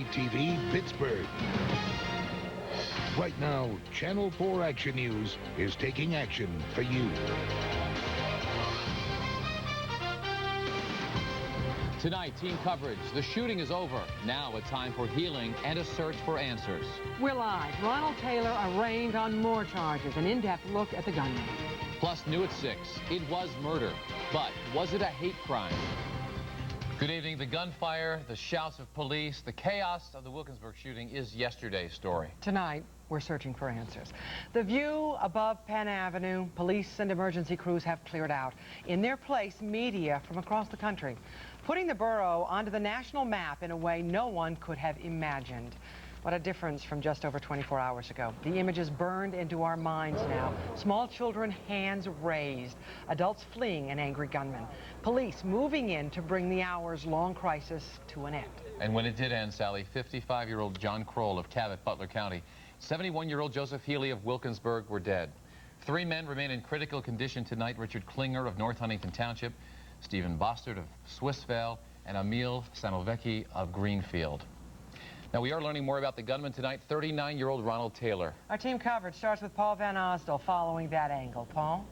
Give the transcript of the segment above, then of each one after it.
WTAE-TV, Pittsburgh. Right now, Channel 4 Action News is taking action for you. Tonight, team coverage. The shooting is over. Now a time for healing and a search for answers. We're live. Ronald Taylor arraigned on more charges. An in-depth look at the gunman. Plus, new at 6. It was murder. But was it a hate crime? Good evening. The gunfire, the shouts of police, the chaos of the Wilkinsburg shooting is yesterday's story. Tonight, we're searching for answers. The view above Penn Avenue, police and emergency crews have cleared out. In their place, media from across the country, putting the borough onto the national map in a way no one could have imagined. What a difference from just over 24 hours ago. The images burned into our minds now. Small children, hands raised. Adults fleeing an angry gunman. Police moving in to bring the hours-long crisis to an end. And when it did end, Sally, 55-year-old John Kroll of Cabot, Butler County, 71-year-old Joseph Healy of Wilkinsburg were dead. 3 men remain in critical condition tonight. Richard Klinger of North Huntington Township, Stephen Bostard of Swissvale, and Emil Sanovecki of Greenfield. Now, we are learning more about the gunman tonight, 39-year-old Ronald Taylor. Our team coverage starts with Paul Van Osdol following that angle. Paul?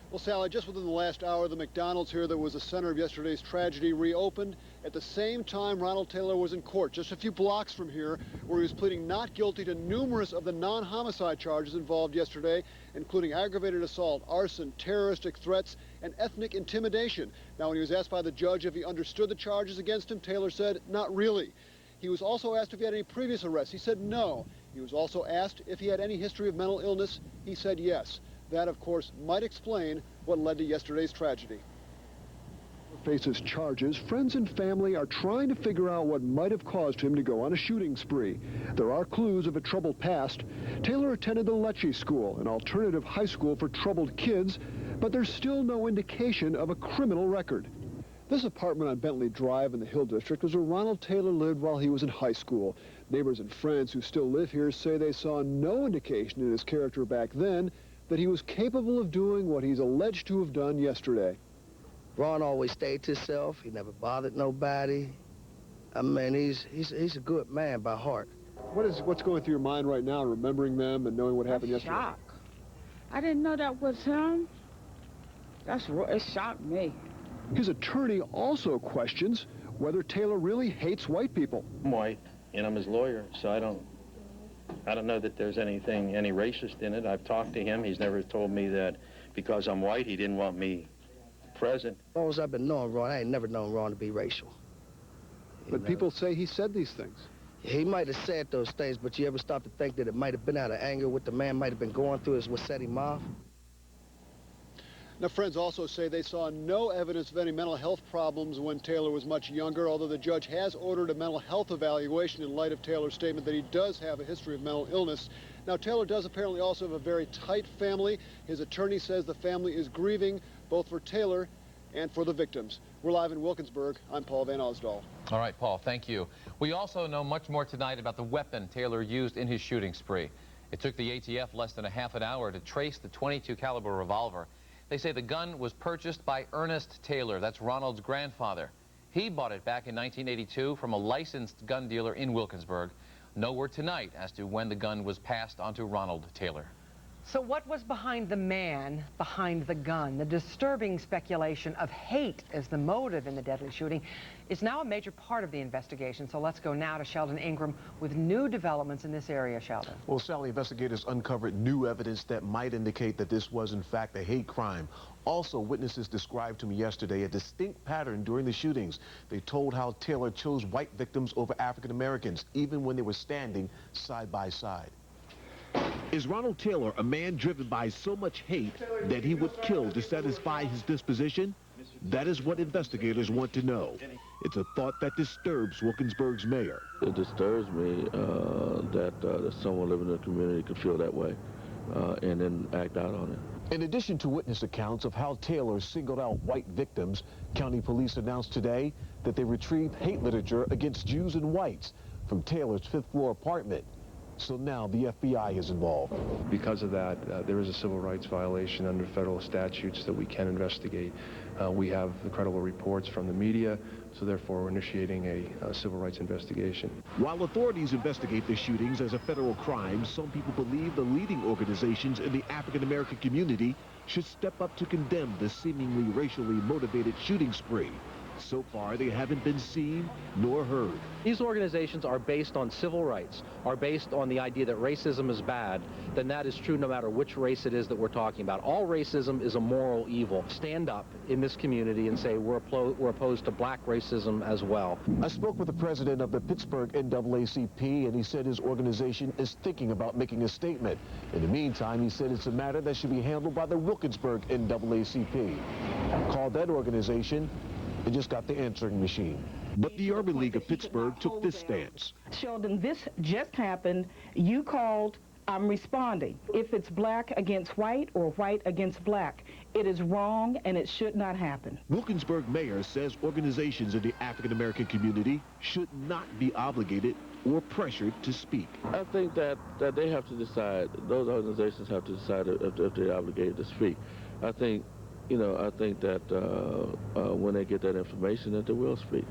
Well, Sally, just within the last hour, the McDonald's here that was the center of yesterday's tragedy reopened. At the same time, Ronald Taylor was in court just a few blocks from here, where he was pleading not guilty to numerous of the non-homicide charges involved yesterday, including aggravated assault, arson, terroristic threats, and ethnic intimidation. Now, when he was asked by the judge if he understood the charges against him, Taylor said, not really. He was also asked if he had any previous arrests. He said no. He was also asked if he had any history of mental illness. He said yes. That, of course, might explain what led to yesterday's tragedy. Faces charges, friends and family are trying to figure out what might have caused him to go on a shooting spree. There are clues of a troubled past. Taylor attended the Lecce School, an alternative high school for troubled kids, but there's still no indication of a criminal record. This apartment on Bentley Drive in the Hill District was where Ronald Taylor lived while he was in high school. Neighbors and friends who still live here say they saw no indication in his character back then that he was capable of doing what he's alleged to have done yesterday. Ron always stayed to himself. He never bothered nobody. I mean, he's a good man by heart. What's going through your mind right now, remembering them and knowing what happened yesterday? Shock. I didn't know that was him. It shocked me. His attorney also questions whether Taylor really hates white people. I'm white, and I'm his lawyer, so I don't know that there's any racist in it. I've talked to him. He's never told me that because I'm white, he didn't want me present. As long as I've been knowing Ron, I ain't never known Ron to be racial. But people say he said these things. He might have said those things, but you ever stop to think that it might have been out of anger, what the man might have been going through is what set him off? Now, friends also say they saw no evidence of any mental health problems when Taylor was much younger, although the judge has ordered a mental health evaluation in light of Taylor's statement that he does have a history of mental illness. Now, Taylor does apparently also have a very tight family. His attorney says the family is grieving both for Taylor and for the victims. We're live in Wilkinsburg. I'm Paul Van Osdol. All right, Paul, thank you. We also know much more tonight about the weapon Taylor used in his shooting spree. It took the ATF less than a half an hour to trace the .22 caliber revolver. They say the gun was purchased by Ernest Taylor. That's Ronald's grandfather. He bought it back in 1982 from a licensed gun dealer in Wilkinsburg. No word tonight as to when the gun was passed on to Ronald Taylor. So what was behind the man behind the gun? The disturbing speculation of hate as the motive in the deadly shooting is now a major part of the investigation. So let's go now to Sheldon Ingram with new developments in this area. Sheldon. Well, Sally, investigators uncovered new evidence that might indicate that this was in fact a hate crime. Also, witnesses described to me yesterday a distinct pattern during the shootings. They told how Taylor chose white victims over African Americans, even when they were standing side by side. Is Ronald Taylor a man driven by so much hate that he would kill to satisfy his disposition? That is what investigators want to know. It's a thought that disturbs Wilkinsburg's mayor. It disturbs me that someone living in the community could feel that way and then act out on it. In addition to witness accounts of how Taylor singled out white victims, county police announced today that they retrieved hate literature against Jews and whites from Taylor's 5th floor apartment. So now the FBI is involved. Because of that, there is a civil rights violation under federal statutes that we can investigate. We have the credible reports from the media, so therefore we're initiating a civil rights investigation. While authorities investigate the shootings as a federal crime, some people believe the leading organizations in the African-American community should step up to condemn the seemingly racially motivated shooting spree. So far, they haven't been seen nor heard. These organizations are based on civil rights, are based on the idea that racism is bad. Then that is true no matter which race it is that we're talking about. All racism is a moral evil. Stand up in this community and say we're opposed to black racism as well. I spoke with the president of the Pittsburgh NAACP, and he said his organization is thinking about making a statement. In the meantime, he said it's a matter that should be handled by the Wilkinsburg NAACP. Called that organization and just got the answering machine. But the Urban League of Pittsburgh took this stance. Sheldon, this just happened. You called, I'm responding. If it's black against white or white against black, it is wrong and it should not happen. Wilkinsburg mayor says organizations in the African-American community should not be obligated or pressured to speak. I think that they have to decide, those organizations have to decide if they're obligated to speak. I think that when they get that information, that they will speak.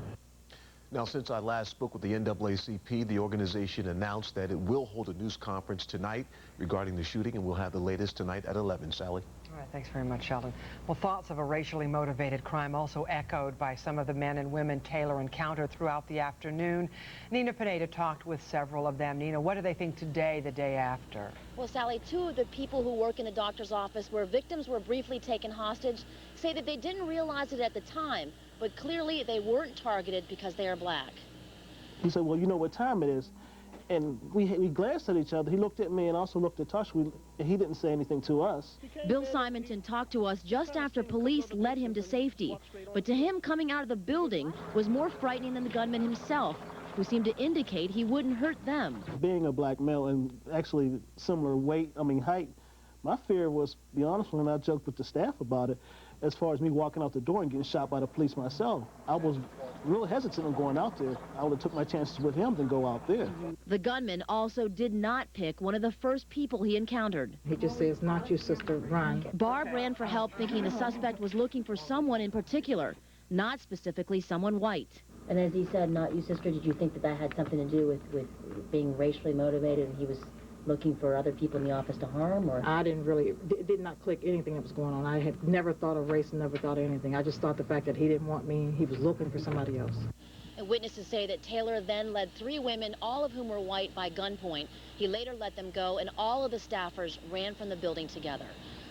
Now, since I last spoke with the NAACP, the organization announced that it will hold a news conference tonight regarding the shooting, and we'll have the latest tonight at 11. Sally? All right, thanks very much, Sheldon. Well, thoughts of a racially motivated crime also echoed by some of the men and women Taylor encountered throughout the afternoon. Nina Pineda talked with several of them. Nina, what do they think today, the day after? Well, Sally, two of the people who work in the doctor's office where victims were briefly taken hostage say that they didn't realize it at the time, but clearly they weren't targeted because they are black. He said, well, you know what time it is? And we glanced at each other. He looked at me and also looked at Tosh. He didn't say anything to us. Bill Simonton talked to us just after police led him to safety. But to him, coming out of the building was more frightening than the gunman himself, who seemed to indicate he wouldn't hurt them. Being a black male and actually similar height, my fear was, to be honest, when I joked with the staff about it, as far as me walking out the door and getting shot by the police myself, I was real hesitant on going out there. I would have took my chances with him than go out there. The gunman also did not pick one of the first people he encountered. He just says, not your sister, run. Barb ran for help thinking the suspect was looking for someone in particular, not specifically someone white. And as he said, not you, sister, did you think that had something to do with being racially motivated and he was looking for other people in the office to harm? Or I did not click anything that was going on. I had never thought of race, never thought of anything. I just thought the fact that he didn't want me, he was looking for somebody else. And witnesses say that Taylor then led 3 women, all of whom were white, by gunpoint. He later let them go, and all of the staffers ran from the building together.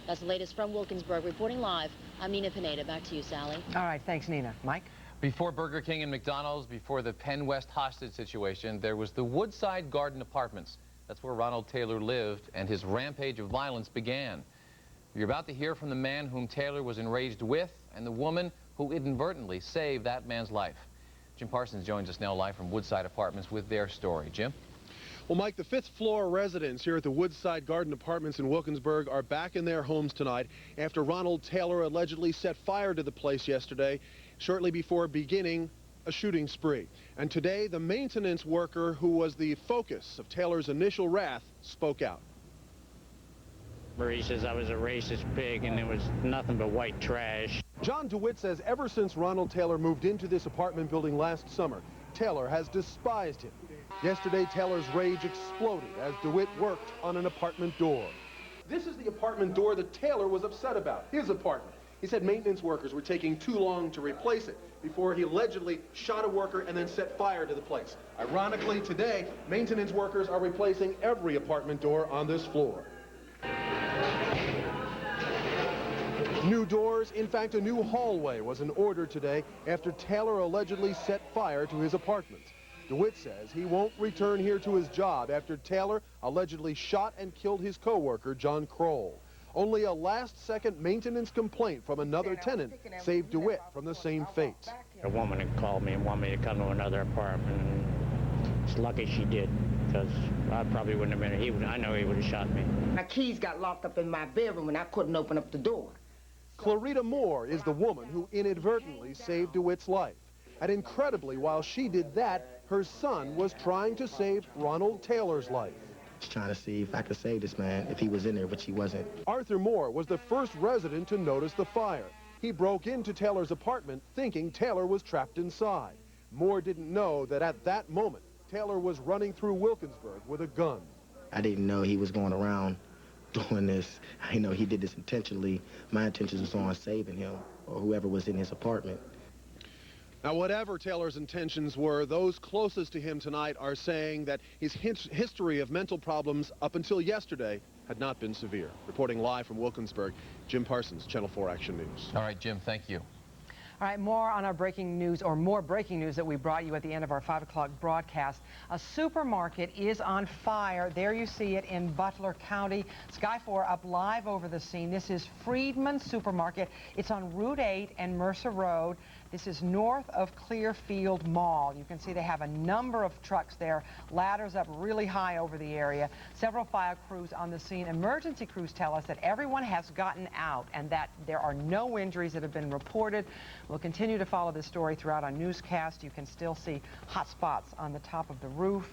That's the latest from Wilkinsburg. Reporting live, I'm Nina Pineda. Back to you, Sally. All right, thanks, Nina. Mike? Before Burger King and McDonald's, before the Penn West hostage situation, there was the Woodside Garden Apartments. That's where Ronald Taylor lived, and his rampage of violence began. You're about to hear from the man whom Taylor was enraged with and the woman who inadvertently saved that man's life. Jim Parsons joins us now live from Woodside Apartments with their story. Jim? Well, Mike, the 5th floor residents here at the Woodside Garden Apartments in Wilkinsburg are back in their homes tonight after Ronald Taylor allegedly set fire to the place yesterday, shortly before beginning a shooting spree. And today, the maintenance worker who was the focus of Taylor's initial wrath spoke out. He says I was a racist pig and it was nothing but white trash. John DeWitt says ever since Ronald Taylor moved into this apartment building last summer, Taylor has despised him. Yesterday, Taylor's rage exploded as DeWitt worked on an apartment door. This is the apartment door that Taylor was upset about, his apartment. He said maintenance workers were taking too long to replace it before he allegedly shot a worker and then set fire to the place. Ironically, today, maintenance workers are replacing every apartment door on this floor. New doors, in fact, a new hallway was in order today after Taylor allegedly set fire to his apartment. DeWitt says he won't return here to his job after Taylor allegedly shot and killed his co-worker, John Kroll. Only a last-second maintenance complaint from another tenant saved DeWitt from the same fate. A woman had called me and wanted me to come to another apartment, and it's lucky she did, because I probably wouldn't have been here. I know he would have shot me. My keys got locked up in my bedroom and I couldn't open up the door. Clarita Moore is the woman who inadvertently saved DeWitt's life. And incredibly, while she did that, her son was trying to save Ronald Taylor's life. Trying to see if I could save this man if he was in there, which he wasn't. Arthur Moore was the first resident to notice the fire. He broke into Taylor's apartment thinking Taylor was trapped inside. Moore didn't know that at that moment, Taylor was running through Wilkinsburg with a gun. I didn't know he was going around doing this. I know he did this intentionally. My intentions was on saving him or whoever was in his apartment. Now, whatever Taylor's intentions were, those closest to him tonight are saying that his history of mental problems up until yesterday had not been severe. Reporting live from Wilkinsburg, Jim Parsons, Channel 4 Action News. All right, Jim, thank you. All right, more on our breaking news, or more breaking news that we brought you at the end of our 5 o'clock broadcast. A supermarket is on fire. There you see it in Butler County. Sky 4 up live over the scene. This is Friedman Supermarket. It's on Route 8 and Mercer Road. This is north of Clearfield Mall. You can see they have a number of trucks there, ladders up really high over the area. Several fire crews on the scene. Emergency crews tell us that everyone has gotten out and that there are no injuries that have been reported. We'll continue to follow this story throughout our newscast. You can still see hot spots on the top of the roof,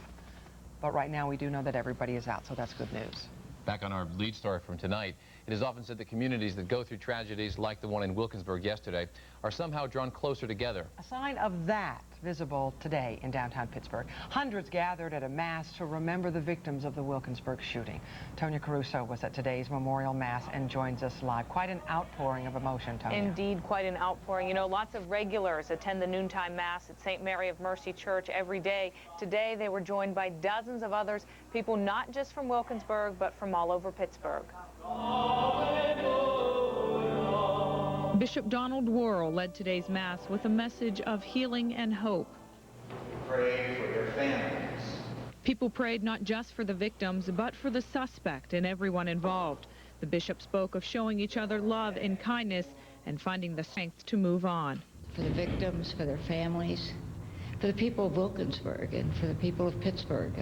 but right now we do know that everybody is out, so that's good news. Back on our lead story from tonight, it is often said that communities that go through tragedies like the one in Wilkinsburg yesterday are somehow drawn closer together. A sign of that visible today in downtown Pittsburgh. Hundreds gathered at a mass to remember the victims of the Wilkinsburg shooting. Tonya Caruso was at today's memorial mass and joins us live. Quite an outpouring of emotion, Tonya. Indeed, quite an outpouring. You know, lots of regulars attend the noontime mass at St. Mary of Mercy Church every day. Today, they were joined by dozens of others, people not just from Wilkinsburg, but from all over Pittsburgh. Bishop Donald Worrell led today's Mass with a message of healing and hope. Pray for their families. People prayed not just for the victims, but for the suspect and everyone involved. The bishop spoke of showing each other love and kindness and finding the strength to move on. For the victims, for their families, for the people of Wilkinsburg, and for the people of Pittsburgh.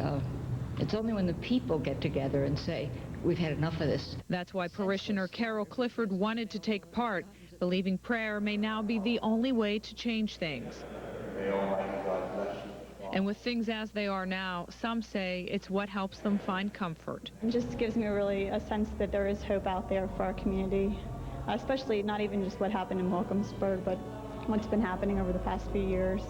It's only when the people get together and say, we've had enough of this. That's why parishioner Carol Clifford wanted to take part, believing prayer may now be the only way to change things. May Almighty God bless you. And with things as they are now, some say it's what helps them find comfort. It just gives me really a sense that there is hope out there for our community, especially not even just what happened in Wilkinsburg, but what's been happening over the past few years.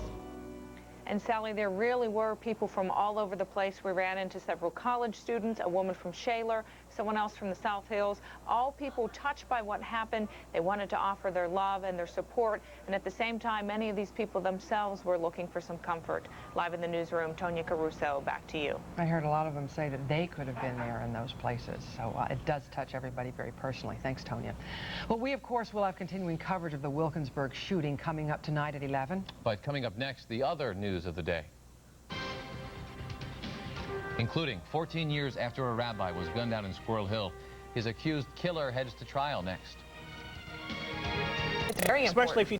And Sally, there really were people from all over the place. We ran into several college students, a woman from Shaler, someone else from the South Hills, all people touched by what happened. They wanted to offer their love and their support, and at the same time, many of these people themselves were looking for some comfort. Live in the newsroom, Tonya Caruso, back to you. I heard a lot of them say that they could have been there in those places, so it does touch everybody very personally. Thanks, Tonya. Well, we, of course, will have continuing coverage of the Wilkinsburg shooting coming up tonight at 11. But coming up next, the other news of the day, including 14 years after a rabbi was gunned down in Squirrel Hill. His accused killer heads to trial next. It's very important. Especially if you